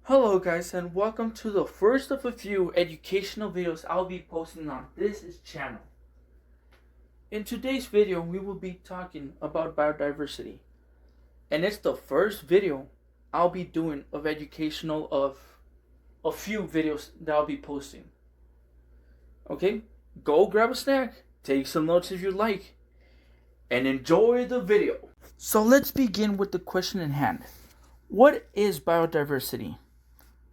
Hello guys and welcome to the first of a few educational videos I'll be posting on this channel. In today's video we will be talking about biodiversity, and it's the first video I'll be doing of educational of a few videos that I'll be posting. Okay, go grab a snack, take some notes if you like, and enjoy the video. So let's begin with the question in hand. What is biodiversity?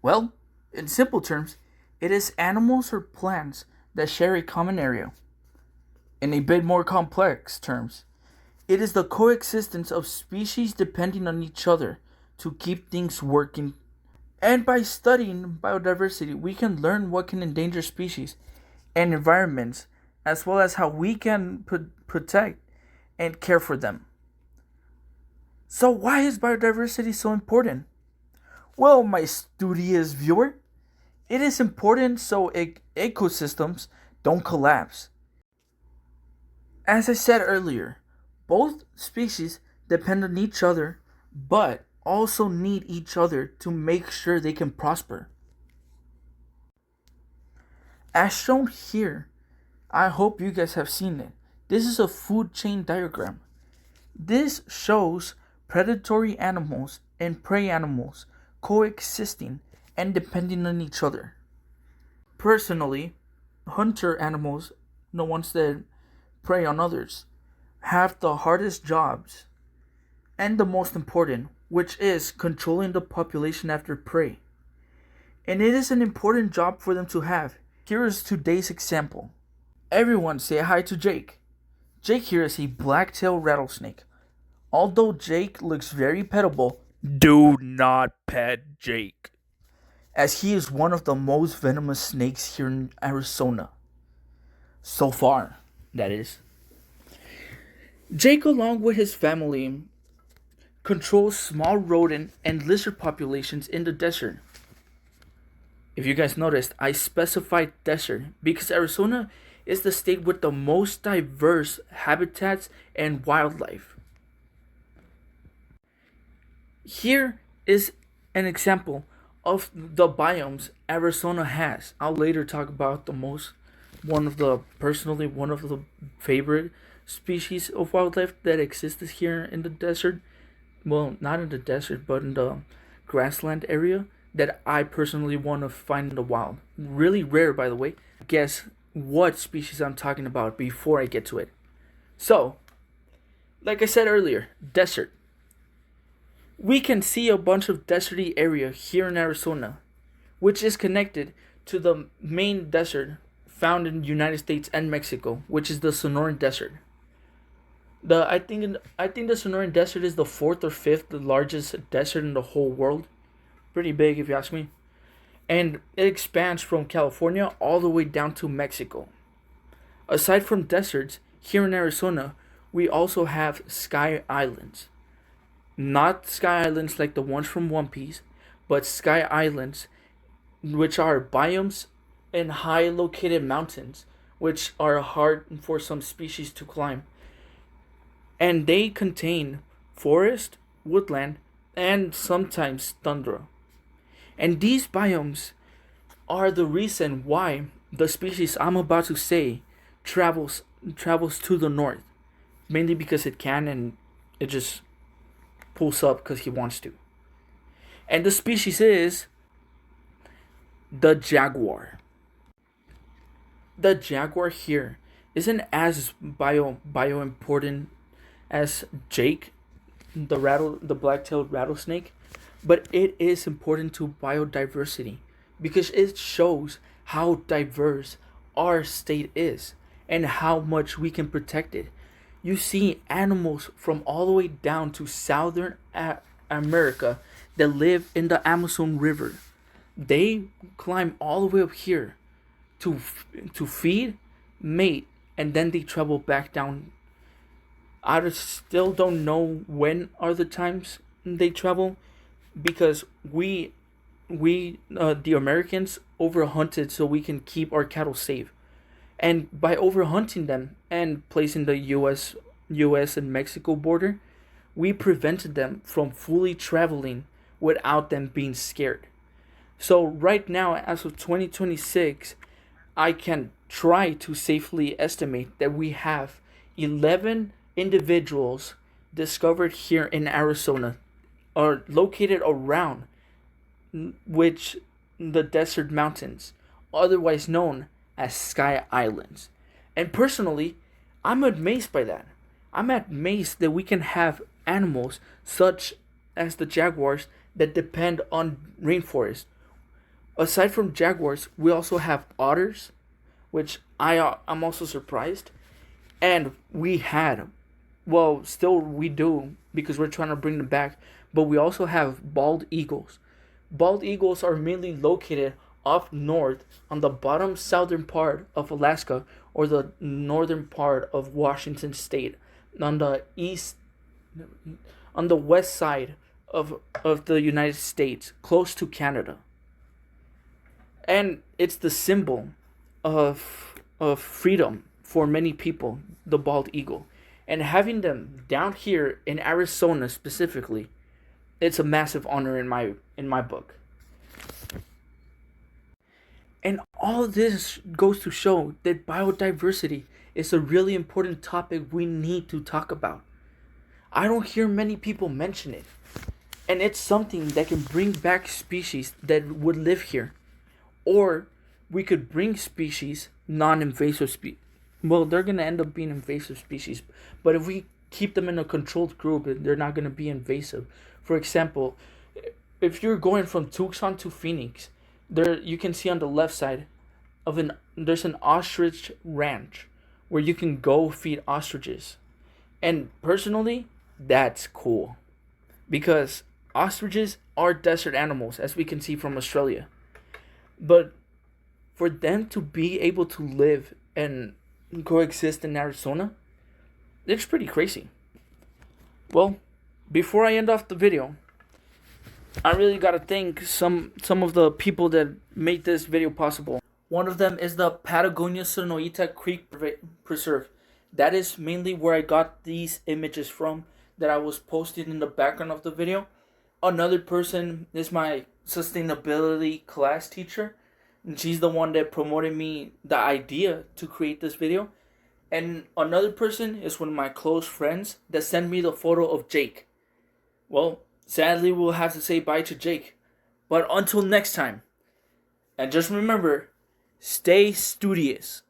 Well, in simple terms, it is animals or plants that share a common area. In a bit more complex terms, it is the coexistence of species depending on each other to keep things working. And by studying biodiversity, we can learn what can endanger species and environments, as well as how we can protect and care for them. So why is biodiversity so important? Well, my studious viewer, it is important so ecosystems don't collapse. As I said earlier, both species depend on each other, but also need each other to make sure they can prosper. As shown here, I hope you guys have seen it. This is a food chain diagram. This shows predatory animals and prey animals coexisting and depending on each other. Personally, hunter animals, the ones that prey on others, have the hardest jobs and the most important, which is controlling the population after prey. And it is an important job for them to have. Here is today's example. Everyone say hi to Jake. Jake here is a black-tailed rattlesnake. Although Jake looks very pettable, do not pet Jake, as he is one of the most venomous snakes here in Arizona. So far, that is. Jake, along with his family, controls small rodent and lizard populations in the desert. If you guys noticed, I specified desert because Arizona is the state with the most diverse habitats and wildlife. Here is an example of the biomes Arizona has. I'll later talk about one of the favorite species of wildlife that exists here in the desert. Well, not in the desert, but in the grassland area that I personally want to find in the wild. Really rare, by the way. Guess what species I'm talking about before I get to it. So, like I said earlier, desert. We can see a bunch of deserty area here in Arizona, which is connected to the main desert found in the United States and Mexico, which is the Sonoran Desert. I think the Sonoran Desert is the fourth or fifth largest desert in the whole world. Pretty big if you ask me. And it expands from California all the way down to Mexico. Aside from deserts, here in Arizona, we also have sky islands. Not sky islands like the ones from One Piece, but sky islands, which are biomes in high located mountains, which are hard for some species to climb. And they contain forest, woodland, and sometimes tundra. And these biomes are the reason why the species I'm about to say travels to the north. Mainly because it can, and it just pulls up because he wants to. And the species is the jaguar. The jaguar here isn't as bio important as Jake, the black-tailed rattlesnake, but it is important to biodiversity because it shows how diverse our state is and how much we can protect it. You see animals from all the way down to Southern America that live in the Amazon River. They climb all the way up here to feed, mate, and then they travel back down. I still don't know when are the times they travel, because we the Americans overhunted so we can keep our cattle safe. And by overhunting them and placing the US and Mexico border, we prevented them from fully traveling without them being scared. So right now, as of 2026, I can try to safely estimate that we have 11 individuals discovered here in Arizona, are located around which the desert mountains, otherwise known as Sky Islands. And personally, I'm amazed by that. I'm amazed that we can have animals such as the jaguars that depend on rainforest. Aside from jaguars, we also have otters, which I'm also surprised. And we had, well, still we do because we're trying to bring them back, but we also have bald eagles. Bald eagles are mainly located up north on the bottom southern part of Alaska or the northern part of Washington state, on the east, on the west side of the United States, close to Canada. And it's the symbol of freedom for many people, the bald eagle. And having them down here in Arizona specifically, it's a massive honor in my book. And all this goes to show that biodiversity is a really important topic we need to talk about. I don't hear many people mention it. And it's something that can bring back species that would live here. Or we could bring species, non-invasive species. Well, they're going to end up being invasive species. But if we keep them in a controlled group, they're not going to be invasive. For example, if you're going from Tucson to Phoenix, there you can see on the left side there's an ostrich ranch where you can go feed ostriches. And personally, that's cool because ostriches are desert animals, as we can see from Australia. But for them to be able to live and coexist in Arizona, it's pretty crazy. Well, before I end off the video, I really gotta thank some of the people that made this video possible. One of them is the Patagonia Sonoita Creek Preserve. That is mainly where I got these images from that I was posting in the background of the video. Another person is my sustainability class teacher, and she's the one that promoted me the idea to create this video. And another person is one of my close friends that sent me the photo of Jake. Well, sadly we'll have to say bye to Jake. But until next time, and just remember, stay studious.